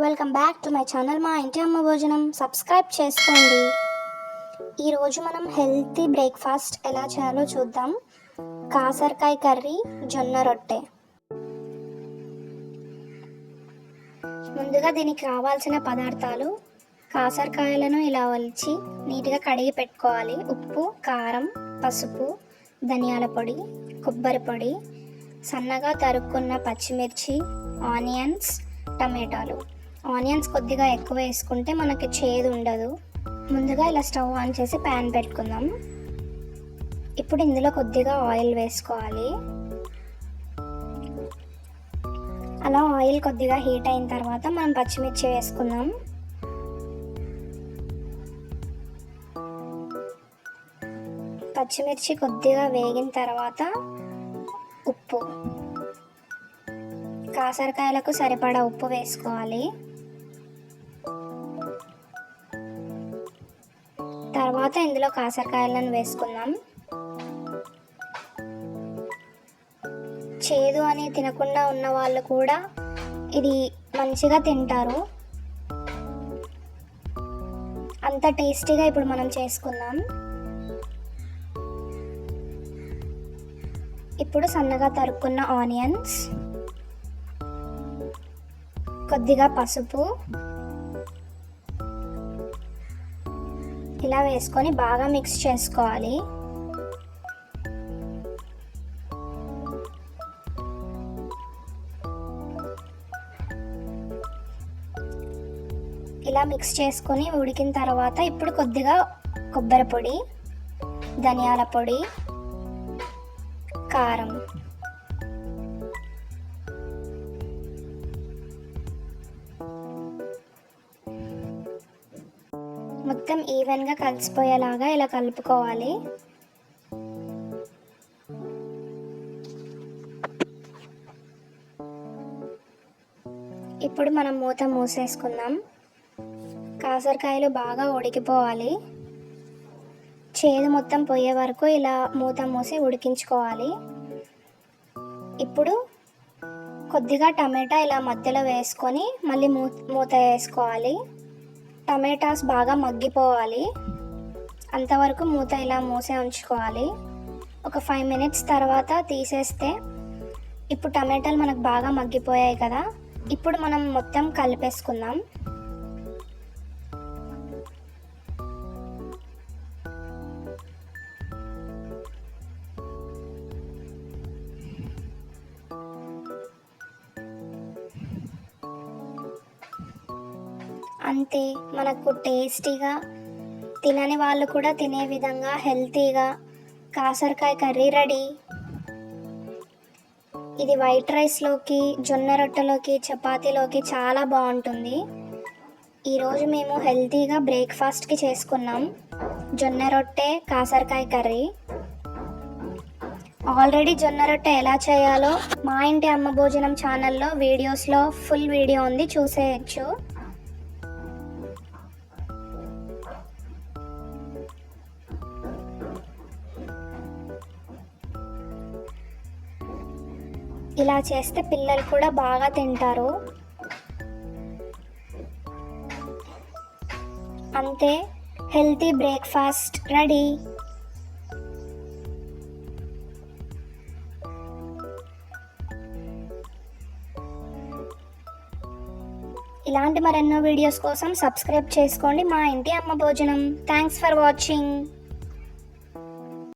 Welcome back to my channel మా ఇంటి అమ్మ భోజనం. సబ్స్క్రైబ్ చేసుకోండి. ఈరోజు మనం హెల్తీ బ్రేక్ఫాస్ట్ ఎలా చేయాలో చూద్దాం. కాకరకాయ కర్రీ, జొన్న రొట్టె. ముందుగా దీనికి కావాల్సిన పదార్థాలు: కాకరకాయలను ఇలా ఒలిచి నీట్గా కడిగి పెట్టుకోవాలి. ఉప్పు, కారం, పసుపు, ధనియాల పొడి, కొబ్బరి పొడి, సన్నగా తరుక్కున్న పచ్చిమిర్చి, ఆనియన్స్, టమాటాలు. ఆనియన్స్ కొద్దిగా ఎక్కువ వేసుకుంటే మనకి చేదు ఉండదు. ముందుగా ఇలా స్టవ్ ఆన్ చేసి ప్యాన్ పెట్టుకుందాం. ఇప్పుడు ఇందులో కొద్దిగా ఆయిల్ వేసుకోవాలి. అలా ఆయిల్ కొద్దిగా హీట్ అయిన తర్వాత మనం పచ్చిమిర్చి వేసుకుందాం. పచ్చిమిర్చి కొద్దిగా వేగిన తర్వాత ఉప్పు, కాకరకాయలకు సరిపడా ఉప్పు వేసుకోవాలి. తర్వాత ఇందులో కాకరకాయలను వేసుకుందాం. చేదు అని తినకుండా ఉన్న వాళ్ళు కూడా ఇది మంచిగా తింటారు. అంత టేస్టీగా ఇప్పుడు మనం చేసుకుందాం. ఇప్పుడు సన్నగా తరుక్కున్న ఆనియన్స్, కొద్దిగా పసుపు ఇలా వేసుకొని బాగా మిక్స్ చేసుకోవాలి. ఇలా మిక్స్ చేసుకొని ఉడికిన తర్వాత ఇప్పుడు కొద్దిగా కొబ్బరి పొడి, ధనియాల పొడి, కారం, మొత్తం ఈవెన్గా కలిసిపోయేలాగా ఇలా కలుపుకోవాలి. ఇప్పుడు మనం మూత మూసేసుకుందాం. కాకరకాయలు బాగా ఉడికిపోవాలి. చేదు మొత్తం పోయే వరకు ఇలా మూత మూసి ఉడికించుకోవాలి. ఇప్పుడు కొద్దిగా టమాటా ఇలా మధ్యలో వేసుకొని మళ్ళీ మూత వేసుకోవాలి. టమాటాస్ బాగా మగ్గిపోవాలి. అంతవరకు మూత ఇలా మూసే ఉంచుకోవాలి. ఒక 5 minutes తర్వాత తీసేస్తే ఇప్పుడు టమాటాలు మనకు బాగా మగ్గిపోయాయి కదా. ఇప్పుడు మనం మొత్తం కలిపేసుకుందాం. అంతే, మనకు టేస్టీగా, తినని వాళ్ళు కూడా తినే విధంగా హెల్తీగా కాకరకాయ కర్రీ రెడీ. ఇది వైట్ రైస్లోకి, జొన్న రొట్టెలోకి, చపాతీలోకి చాలా బాగుంటుంది. ఈరోజు మేము హెల్తీగా బ్రేక్ఫాస్ట్కి చేసుకున్నాం జొన్న రొట్టె, కాకరకాయ కర్రీ. ఆల్రెడీ జొన్న రొట్టె ఎలా చేయాలో మా ఇంటి అమ్మ భోజనం ఛానల్లో వీడియోస్లో ఫుల్ వీడియో ఉంది, చూసేయచ్చు. ఇలా చేస్తే పిల్లలు కూడా బాగా తింటారు. అంతే, హెల్తీ బ్రేక్ఫాస్ట్ రెడీ. ఇలాంటి మరెన్నో వీడియోస్ కోసం సబ్స్క్రైబ్ చేసుకోండి మా ఇంటి అమ్మ భోజనం. Thanks for watching.